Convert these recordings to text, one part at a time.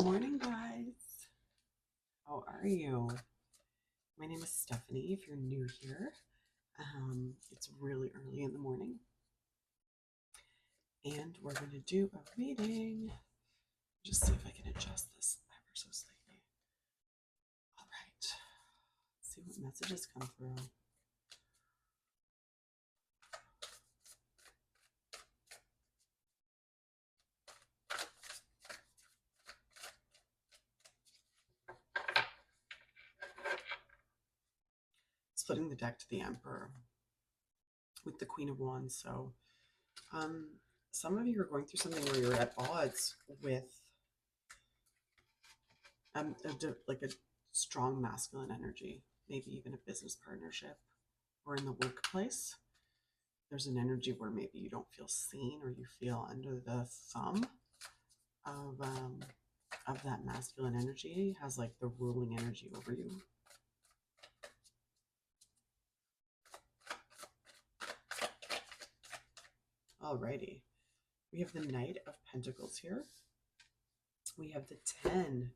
Morning, guys. How are you? My name is Stephanie. If you're new here, it's really early in the morning, and we're going to do a reading. Just see if I can adjust this ever so slightly. All right. Let's see what messages come through. Splitting the deck to the Emperor with the Queen of Wands. So, some of you are going through something where you're at odds with like a strong masculine energy, maybe even a business partnership or in the workplace. There's an energy where maybe you don't feel seen or you feel under the thumb of that masculine energy, has like the ruling energy over you. Alrighty. We have the Knight of Pentacles here. We have the 10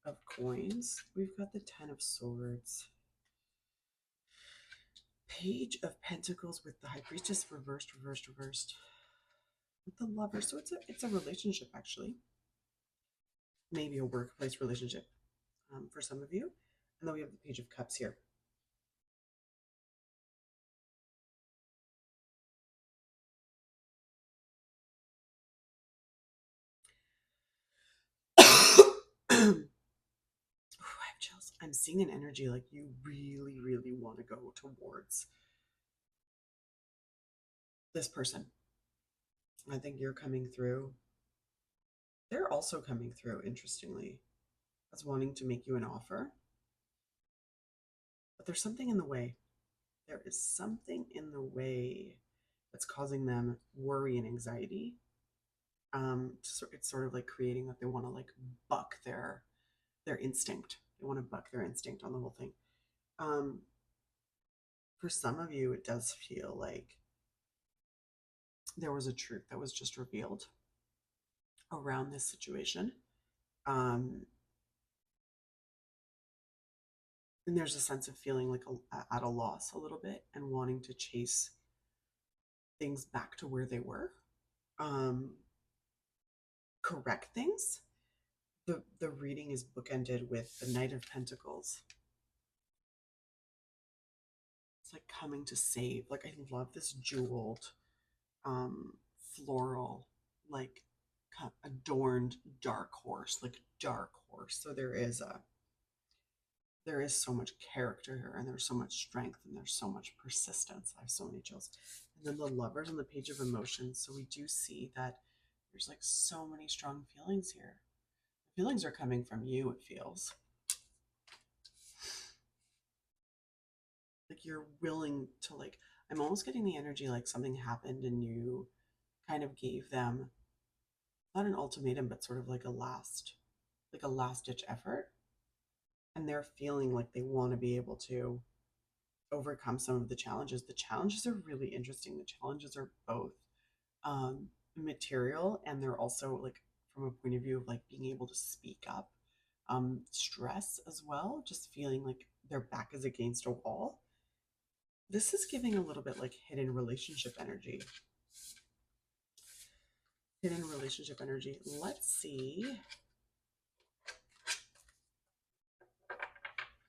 of Coins. We've got the 10 of Swords. Page of Pentacles with the High Priestess reversed. With the Lover. So it's a relationship, actually. Maybe a workplace relationship for some of you. And then we have the Page of Cups here. I have chills. I'm seeing an energy like you really, really want to go towards this person. I think you're coming through. They're also coming through, interestingly, as wanting to make you an offer. But there's something in the way. There is something in the way that's causing them worry and anxiety. It's sort of like creating that they want to like buck their instinct. They want to buck their instinct on the whole thing. For some of you, it does feel like there was a truth that was just revealed around this situation. And there's a sense of feeling like at a loss a little bit and wanting to chase things back to where they were. Correct things. The reading is bookended with the Knight of Pentacles. It's like coming to save. Like, I love this jeweled, floral, like adorned dark horse, like dark horse. So there is so much character here, and there's so much strength, and there's so much persistence. I have so many chills. And then the Lovers on the Page of Emotions. So we do see that there's like so many strong feelings here. The feelings are coming from you, it feels. Like you're willing to like, I'm almost getting the energy like something happened and you kind of gave them not an ultimatum, but sort of like a last ditch effort. And they're feeling like they want to be able to overcome some of the challenges. The challenges are really interesting. The challenges are both material, and they're also like from a point of view of like being able to speak up. Stress as well, just feeling like their back is against a wall. This is giving a little bit like hidden relationship energy. Let's see.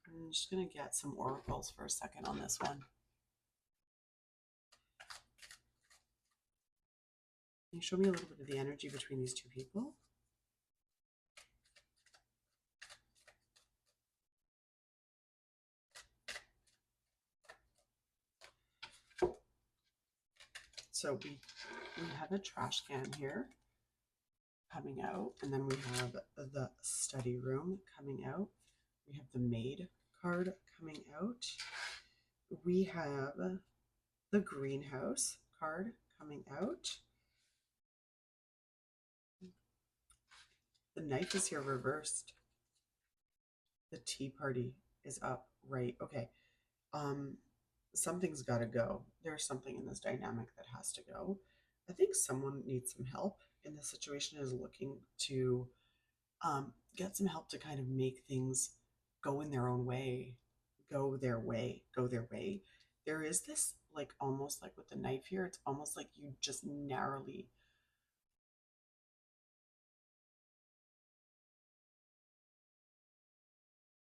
I'm just going to get some oracles for a second on this one. Can you show me a little bit of the energy between these two people? So we have a trash can here coming out, and then we have the study room coming out. We have the maid card coming out. We have the greenhouse card coming out. The knife is here reversed. The tea party is up, right? Okay. Something's got to go. There's something in this dynamic that has to go. I think someone needs some help in this situation, is looking to Get some help to kind of make things go in their own way, go their way, go their way. There is this, like, almost like with the knife here, it's almost like you just narrowly,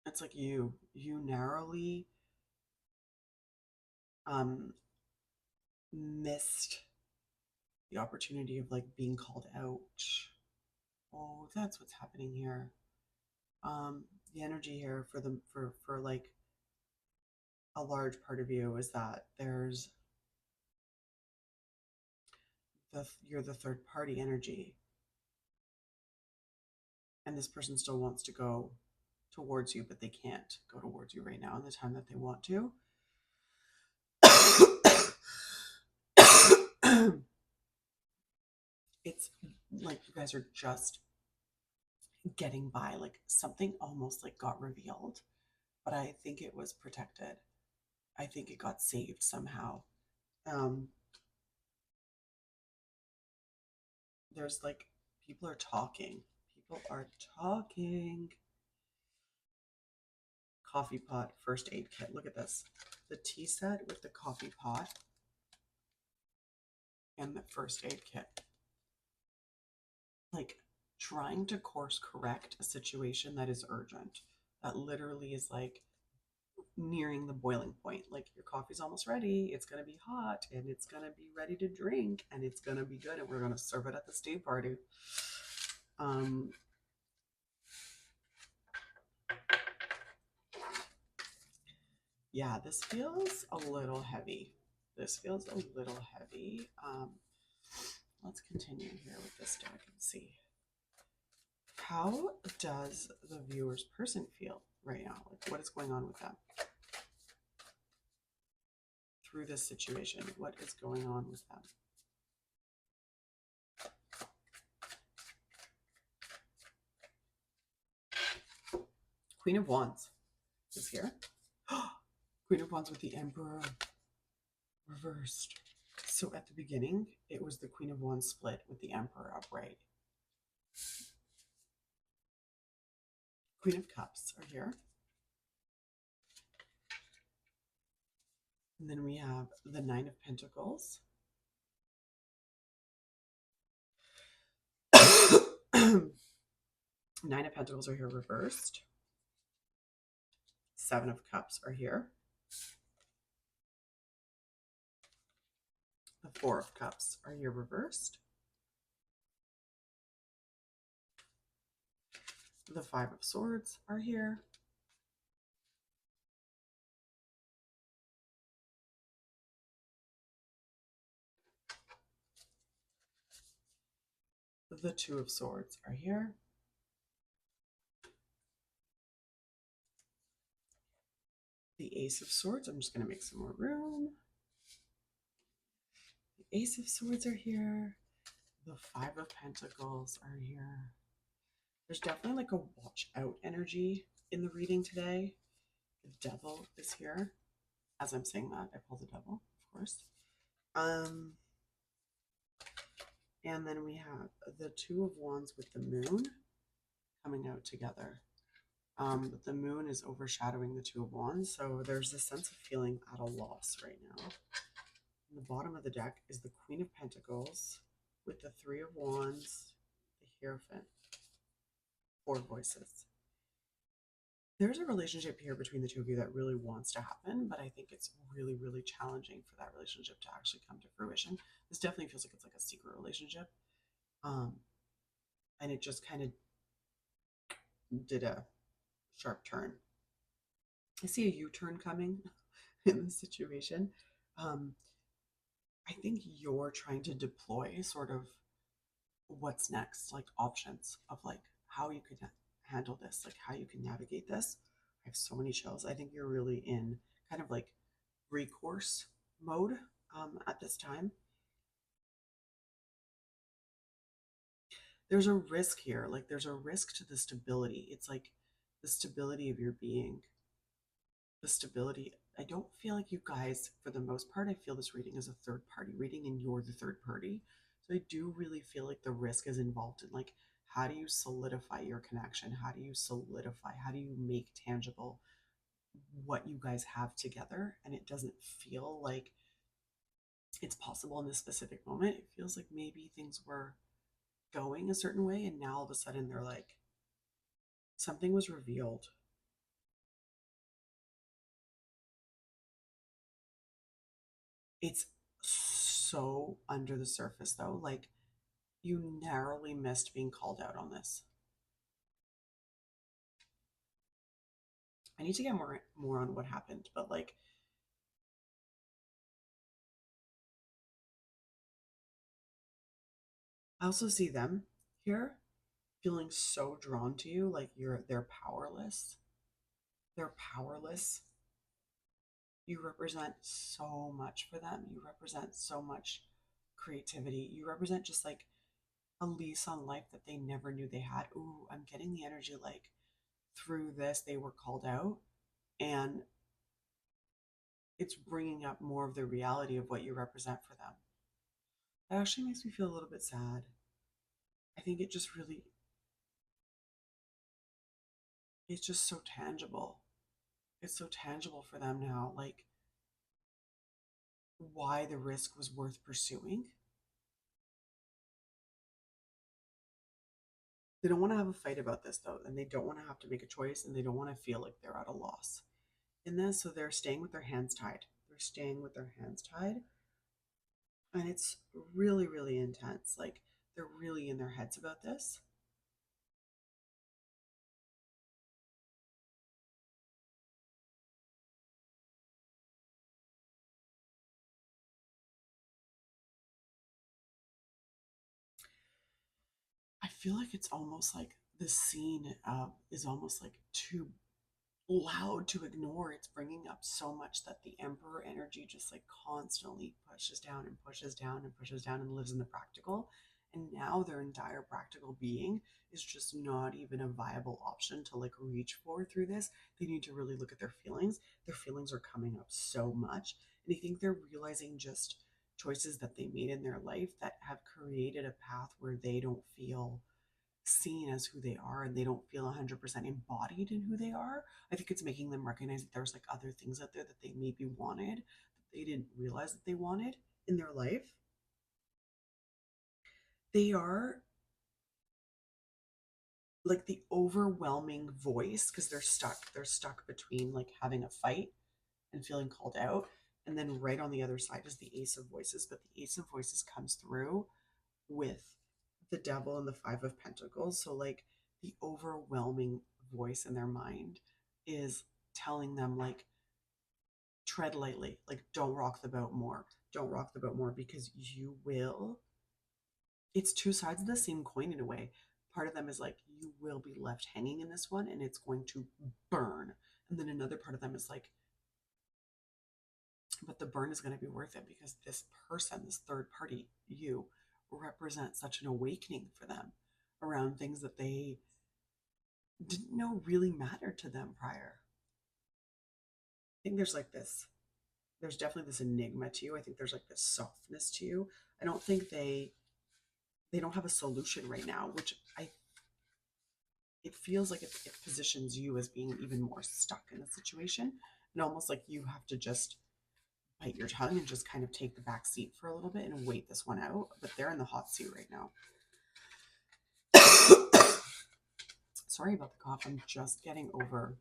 it's like you narrowly um missed the opportunity of like being called out. Oh, that's what's happening here. The energy here for the for like a large part of you is that there's you're the third party energy, and this person still wants to go towards you, but they can't go towards you right now in the time that they want to. It's like you guys are just getting by, like something almost like got revealed, but I think it was protected. I think it got saved somehow. um there's like, people are talking, people are talking. Coffee pot, first aid kit, look at this, the tea set with the coffee pot and the first aid kit, like trying to course correct a situation that is urgent, that literally is like nearing the boiling point. Like your coffee's almost ready, it's going to be hot and it's going to be ready to drink and it's going to be good and we're going to serve it at the steam party. um yeah, this feels a little heavy. This feels a little heavy. Let's continue here with this deck and see, how does the viewer's person feel right now? Like, what is going on with them through this situation? What is going on with them? Queen of Wands is here. Queen of Wands with the Emperor reversed. So at the beginning, it was the Queen of Wands split with the Emperor upright. Queen of Cups are here. And then we have the Nine of Pentacles. Nine of Pentacles are here reversed. Seven of Cups are here. The Four of Cups are here reversed. The Five of Swords are here. The Two of Swords are here. The Ace of Swords, I'm just going to make some more room. The Ace of Swords are here. The Five of Pentacles are here. There's definitely like a watch out energy in the reading today. The Devil is here. As I'm saying that, I pull the Devil, of course. And then we have the Two of Wands with the Moon coming out together. But the Moon is overshadowing the Two of Wands, so there's a sense of feeling at a loss right now. In the bottom of the deck is the Queen of Pentacles with the Three of Wands, the Hierophant, Four Voices. There's a relationship here between the two of you that really wants to happen, but I think it's really, really challenging for that relationship to actually come to fruition. This definitely feels like it's like a secret relationship. And it just kind of did a sharp turn. I see a U-turn coming in this situation. I think you're trying to deploy sort of what's next, like options of like how you could handle this, like how you can navigate this. I have so many chills. I think you're really in kind of like recourse mode at this time. There's a risk here, like there's a risk to the stability. It's like the stability of your being, the stability. I don't feel like you guys, for the most part, I feel this reading is a third party reading and you're the third party. So I do really feel like the risk is involved in like how do you solidify your connection? How do you solidify? How do you make tangible what you guys have together? And it doesn't feel like it's possible in this specific moment. It feels like maybe things were going a certain way, and now all of a sudden they're like, something was revealed. It's so under the surface though. Like, you narrowly missed being called out on this. I need to get more on what happened, but like, I also see them here feeling so drawn to you, like they're powerless. They're powerless. You represent so much for them. You represent so much creativity. You represent just like a lease on life that they never knew they had. Ooh, I'm getting the energy like through this, they were called out, and it's bringing up more of the reality of what you represent for them. That actually makes me feel a little bit sad. I think it just really, it's just so tangible. It's so tangible for them now. Like, why the risk was worth pursuing. They don't want to have a fight about this though, and they don't want to have to make a choice, and they don't want to feel like they're at a loss in this. So they're staying with their hands tied. They're staying with their hands tied. And it's really, really intense. Like, they're really in their heads about this. I feel like it's almost like the scene is almost like too loud to ignore. It's bringing up so much that the emperor energy just like constantly pushes down and pushes down and pushes down and lives in the practical. And now their entire practical being is just not even a viable option to like reach for through this. They need to really look at their feelings. Their feelings are coming up so much. And I think they're realizing just choices that they made in their life that have created a path where they don't feel seen as who they are, and they don't feel 100% embodied in who they are. I think it's making them recognize that there's like other things out there that they maybe wanted that they didn't realize that they wanted in their life. They are like the overwhelming voice because they're stuck between like having a fight and feeling called out, and then right on the other side is the ace of voices, but the ace of voices comes through with the devil and the five of pentacles. So like the overwhelming voice in their mind is telling them like, tread lightly, like don't rock the boat more, don't rock the boat more, because you will. It's two sides of the same coin in a way. Part of them is like, you will be left hanging in this one and it's going to burn, and then another part of them is like, but the burn is going to be worth it because this person, this third party, you, represent such an awakening for them around things that they didn't know really mattered to them prior. I think there's like this, there's definitely this enigma to you. I think there's like this softness to you. I don't think they don't have a solution right now, which I it feels like it positions you as being even more stuck in the situation, and almost like you have to just bite your tongue and just kind of take the back seat for a little bit and wait this one out. But they're in the hot seat right now. Sorry about the cough. I'm just getting over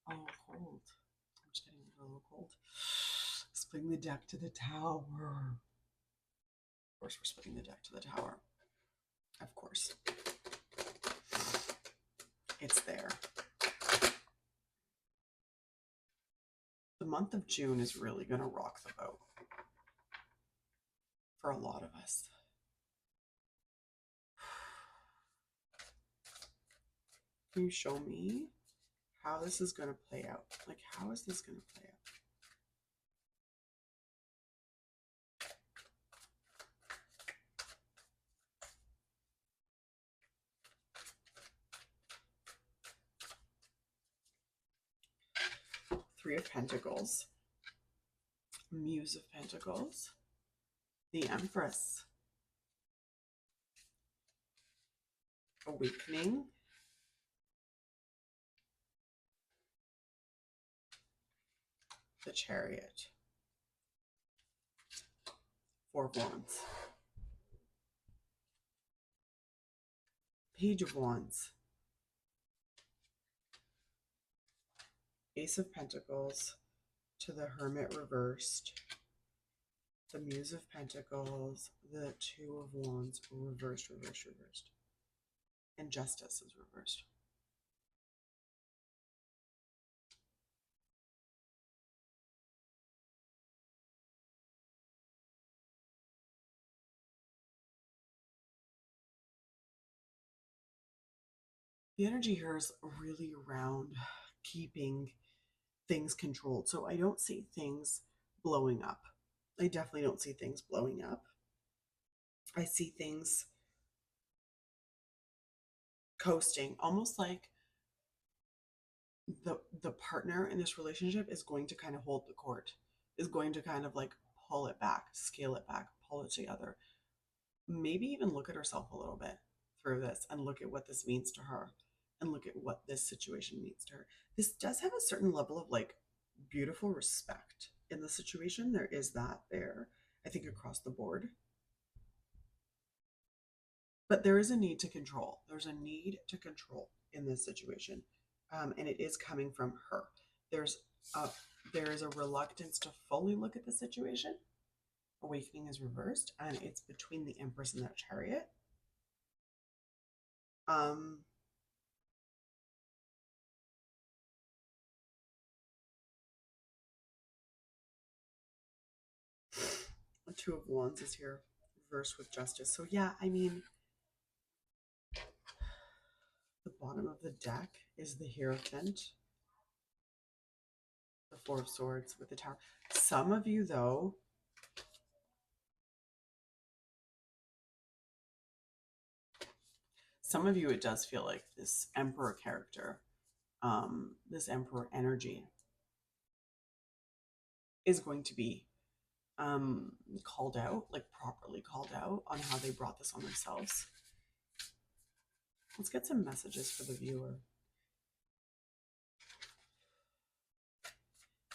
a little cold. I'm just getting over a little cold. Splitting the deck to the tower. Of course, we're splitting the deck to the tower. Of course. It's there. The month of June is really going to rock the boat for a lot of us. Can you show me how this is going to play out? Like, how is this going to play out? Three of Pentacles, Muse of Pentacles, the Empress, Awakening, the Chariot, Four of Wands, Page of Wands, Ace of Pentacles, to the Hermit reversed, the Muse of Pentacles, the Two of Wands reversed, reversed, reversed, and Justice is reversed. The energy here is really around keeping things controlled. So I don't see things blowing up. I definitely don't see things blowing up. I see things coasting, almost like the partner in this relationship is going to kind of hold the court, is going to kind of like pull it back, scale it back, pull it together. Maybe even look at herself a little bit through this and look at what this means to her and look at what this situation means to her. This does have a certain level of like beautiful respect in the situation. There is that there, I think, across the board. But there is a need to control. There's a need to control in this situation. And it is coming from her. There's a, there is a reluctance to fully look at the situation. Awakening is reversed, and it's between the Empress and that Chariot. The Two of Wands is here, reversed with Justice. So yeah, I mean, the bottom of the deck is the Hierophant, the Four of Swords with the Tower. Some of you, though, it does feel like this Emperor character, this Emperor energy is going to be called out, like properly called out on how they brought this on themselves. Let's get some messages for the viewer.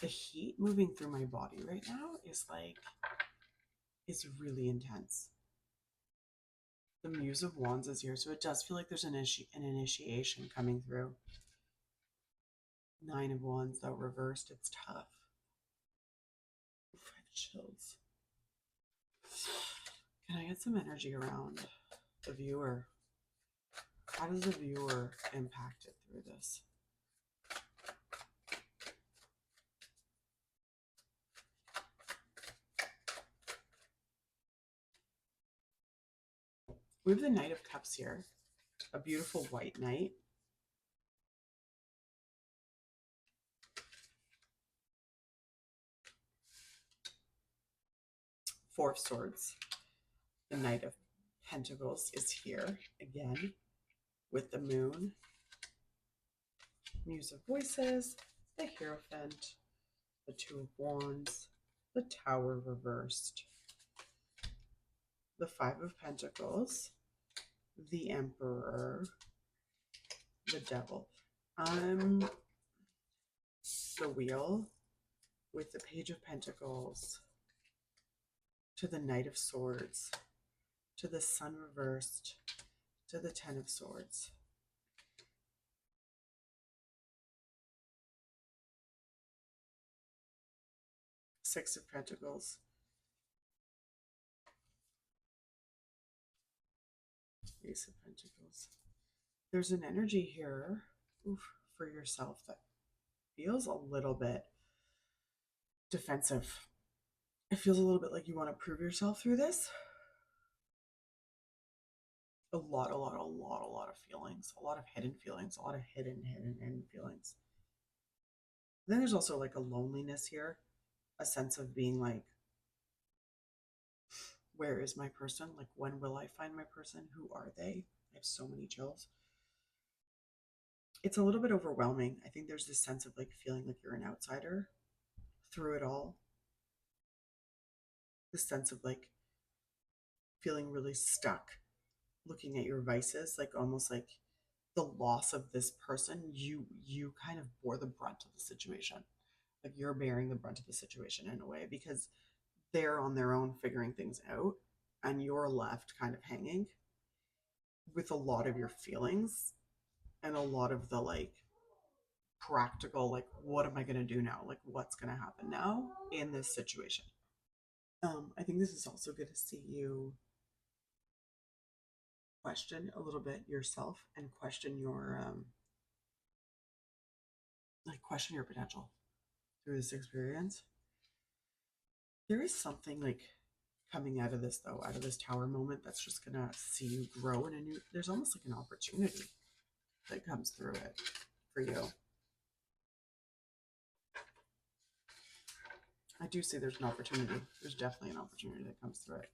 The heat moving through my body right now is like, it's really intense. The Muse of Wands is here, so it does feel like there's an initiation coming through. Nine of Wands, though, reversed. It's tough. Oof, I have chills. Can I get some energy around the viewer? How does the viewer impact it through this? We have the Knight of Cups here, a beautiful white knight. Four of Swords. The Knight of Pentacles is here again with the Moon. Muse of Voices, the Hierophant, the Two of Wands, the Tower reversed, the Five of Pentacles, the Emperor, the Devil. The Wheel with the Page of Pentacles, to the Knight of Swords, to the Sun reversed, to the Ten of Swords. Six of Pentacles. Ace of Pentacles. There's an energy here, for yourself that feels a little bit defensive. It feels a little bit like you want to prove yourself through this. A lot of feelings, a lot of hidden feelings, a lot of hidden feelings. Then there's also like a loneliness here, a sense of being like, where is my person? Like, when will I find my person? Who are they? I have so many chills. It's a little bit overwhelming. I think there's this sense of like feeling like you're an outsider through it all. This sense of like feeling really stuck looking at your vices, like almost like the loss of this person, you kind of bore the brunt of the situation. Like you're bearing the brunt of the situation in a way because they're on their own figuring things out and you're left kind of hanging with a lot of your feelings and a lot of the like practical, like what am I going to do now, like what's going to happen now in this situation. I think this is also good to see you question a little bit yourself and question your like question your potential through this experience. There is something like coming out of this though, out of this tower moment, that's just gonna see you grow in a new, there's almost like an opportunity that comes through it for you. I do see there's an opportunity. There's definitely an opportunity that comes through it.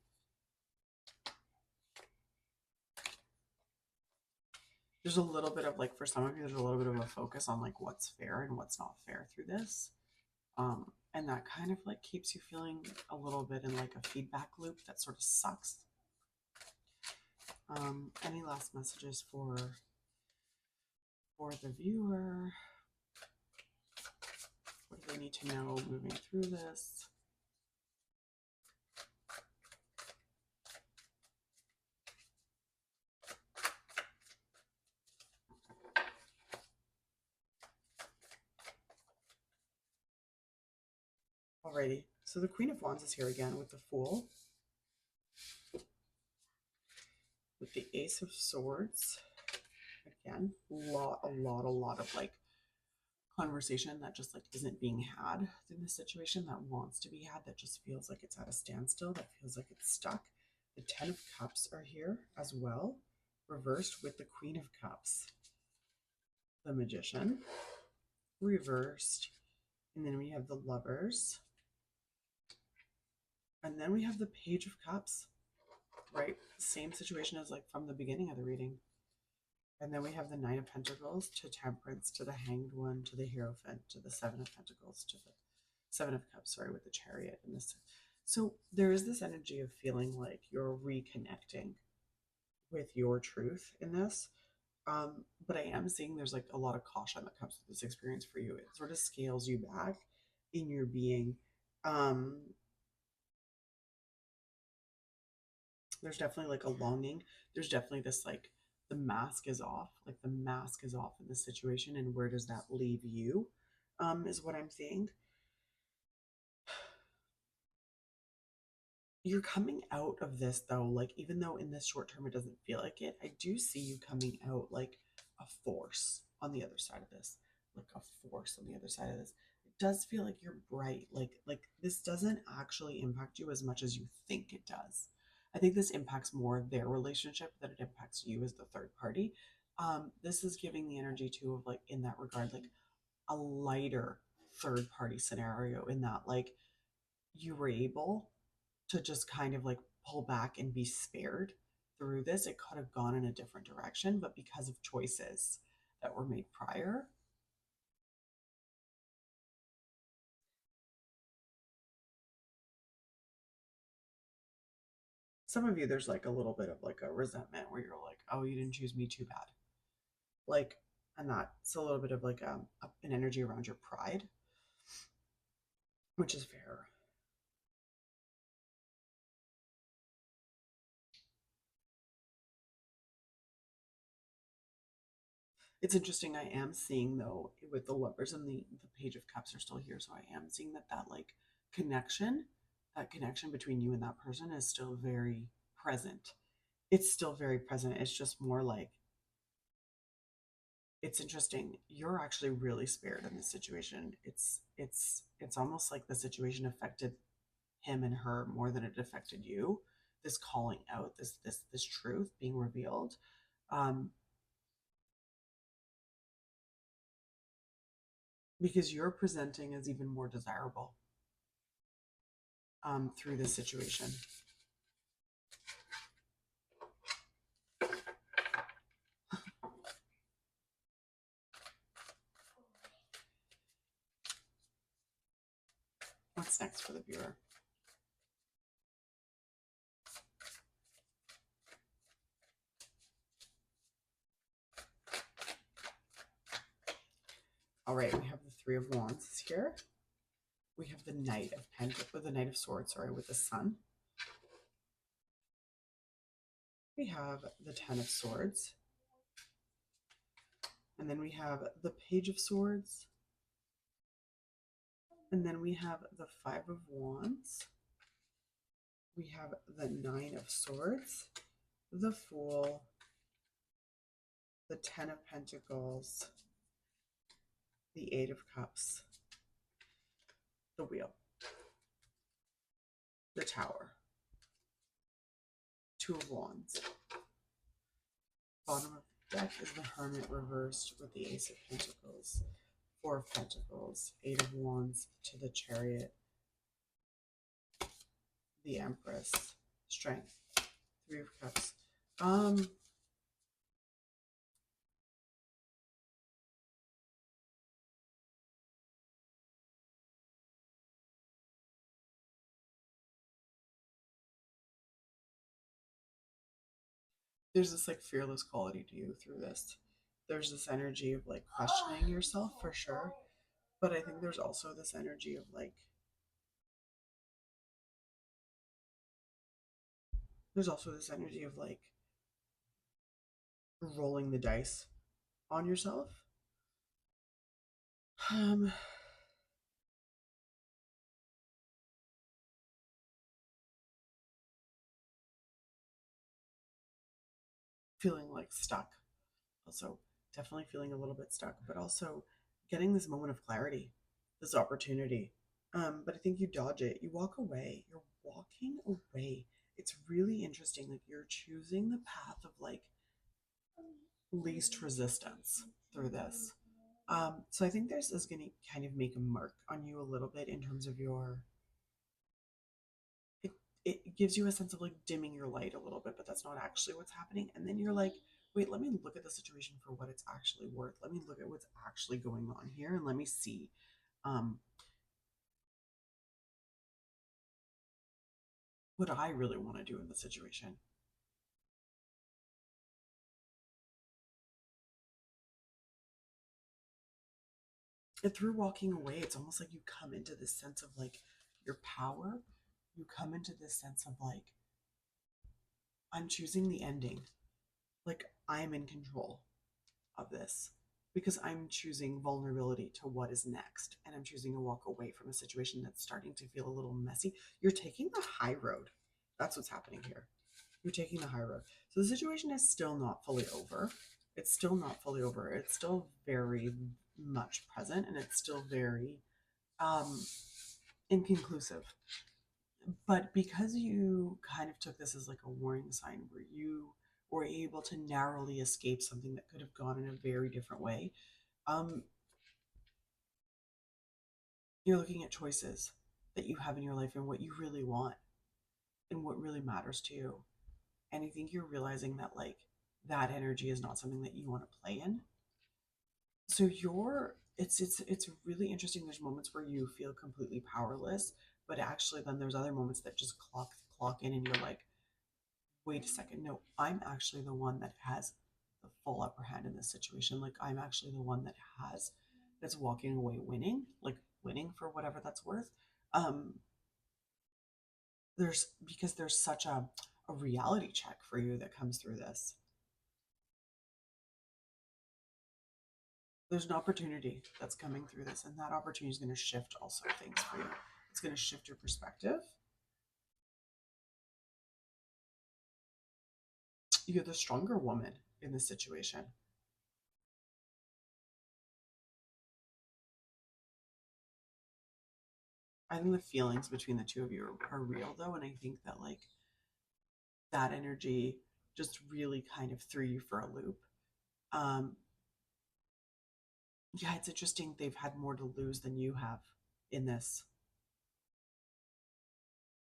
There's a little bit of like, for some of you, there's a little bit of a focus on like what's fair and what's not fair through this. And that kind of like keeps you feeling a little bit in like a feedback loop that sort of sucks. Any last messages for the viewer? What do they need to know moving through this? Alrighty, so the Queen of Wands is here again with the Fool, with the Ace of Swords. Again, a lot of like conversation that just like isn't being had in this situation, that wants to be had, that just feels like it's at a standstill, that feels like it's stuck. The Ten of Cups are here as well, reversed with the Queen of Cups. The Magician, reversed. And then we have the Lovers. And then we have the Page of Cups, right? Same situation as like from the beginning of the reading. And then we have the Nine of Pentacles to Temperance, to the Hanged One, to the Hierophant, to the Seven of Pentacles, to the Seven of Cups, sorry, with the Chariot and this. So there is this energy of feeling like you're reconnecting with your truth in this. But I am seeing there's like a lot of caution that comes with this experience for you. It sort of scales you back in your being. There's definitely like a longing. There's definitely this like the mask is off, like the mask is off in this situation, and where does that leave you? Is what I'm seeing. You're coming out of this though, like even though in this short term it doesn't feel like it, I do see you coming out like a force on the other side of this, like a force on the other side of this. It does feel like you're bright, like this doesn't actually impact you as much as you think it does. I think this impacts more their relationship than it impacts you as the third party. This is giving the energy too of like in that regard, like a lighter third party scenario, in that like you were able to just kind of like pull back and be spared through this. It could have gone in a different direction, but because of choices that were made prior, some of you, there's like a little bit of like a resentment where you're like, oh, you didn't choose me, too bad. Like, and that's a little bit of like an energy around your pride, which is fair. It's interesting. I am seeing though with the Lovers and the Page of Cups are still here, so I am seeing that like connection, that connection between you and that person is still very present. It's still very present. It's just more like, it's interesting. You're actually really spared in this situation. It's almost like the situation affected him and her more than it affected you. This calling out, this truth being revealed. Um, because you're presenting as even more desirable through this situation. What's next for the viewer? All right, we have the Three of Wands here. We have the Knight of Pentacles, the Knight of Swords, sorry, with the Sun. We have the Ten of Swords. And then we have the Page of Swords. And then we have the Five of Wands. We have the Nine of Swords, the Fool, the Ten of Pentacles, the Eight of Cups, the Wheel, the Tower, Two of Wands. Bottom of the deck is the Hermit reversed with the Ace of Pentacles, Four of Pentacles, Eight of Wands to the Chariot, the Empress, Strength, Three of Cups. There's this like fearless quality to you through this. There's this energy of like questioning yourself for sure, but I think there's also this energy of like there's also this energy of like rolling the dice on yourself. Um Feeling like stuck. Also definitely feeling a little bit stuck, but also getting this moment of clarity, this opportunity. But I think you dodge it. You walk away. You're walking away. It's really interesting. Like you're choosing the path of like least resistance through this. So I think this is going to kind of make a mark on you a little bit in terms of your. It, it gives you a sense of like dimming your light a little bit, but that's not actually what's happening. And then you're like, wait, let me look at the situation for what it's actually worth. Let me look at what's actually going on here, and let me see um, what I really want to do in the situation. And through walking away, it's almost like you come into this sense of like your power. You come into this sense of like, I'm choosing the ending. Like, I'm in control of this because I'm choosing vulnerability to what is next. And I'm choosing to walk away from a situation that's starting to feel a little messy. You're taking the high road. That's what's happening here. You're taking the high road. So the situation is still not fully over. It's still not fully over. It's still very much present and it's still very um, inconclusive. But because you kind of took this as like a warning sign where you were able to narrowly escape something that could have gone in a very different way, um, you're looking at choices that you have in your life and what you really want and what really matters to you. And I think you're realizing that like that energy is not something that you want to play in. So you're it's really interesting. There's moments where you feel completely powerless, but actually then there's other moments that just clock in and you're like, wait a second, no, I'm actually the one that has the full upper hand in this situation. Like I'm actually the one that's walking away winning, like winning for whatever that's worth. Um, there's because there's such a reality check for you that comes through this. There's an opportunity that's coming through this, and that opportunity is going to shift also things for you. It's going to shift your perspective. You're the stronger woman in this situation. I think the feelings between the two of you are real though, and I think that like that energy just really kind of threw you for a loop. Um, yeah, it's interesting. They've had more to lose than you have in this.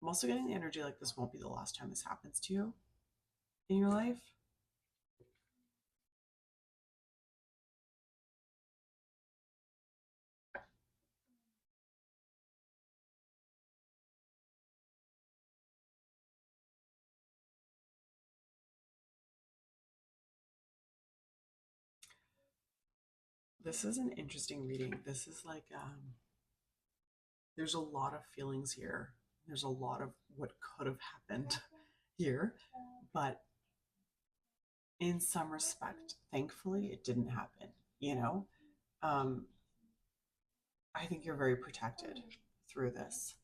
I'm also getting the energy like this won't be the last time this happens to you in your life. This is an interesting reading. This is like there's a lot of feelings here. There's a lot of what could have happened here, but in some respect, thankfully, it didn't happen. You know, um, I think you're very protected through this.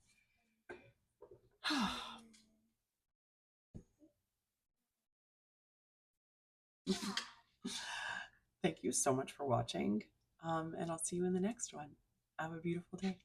Thank you so much for watching, and I'll see you in the next one. Have a beautiful day.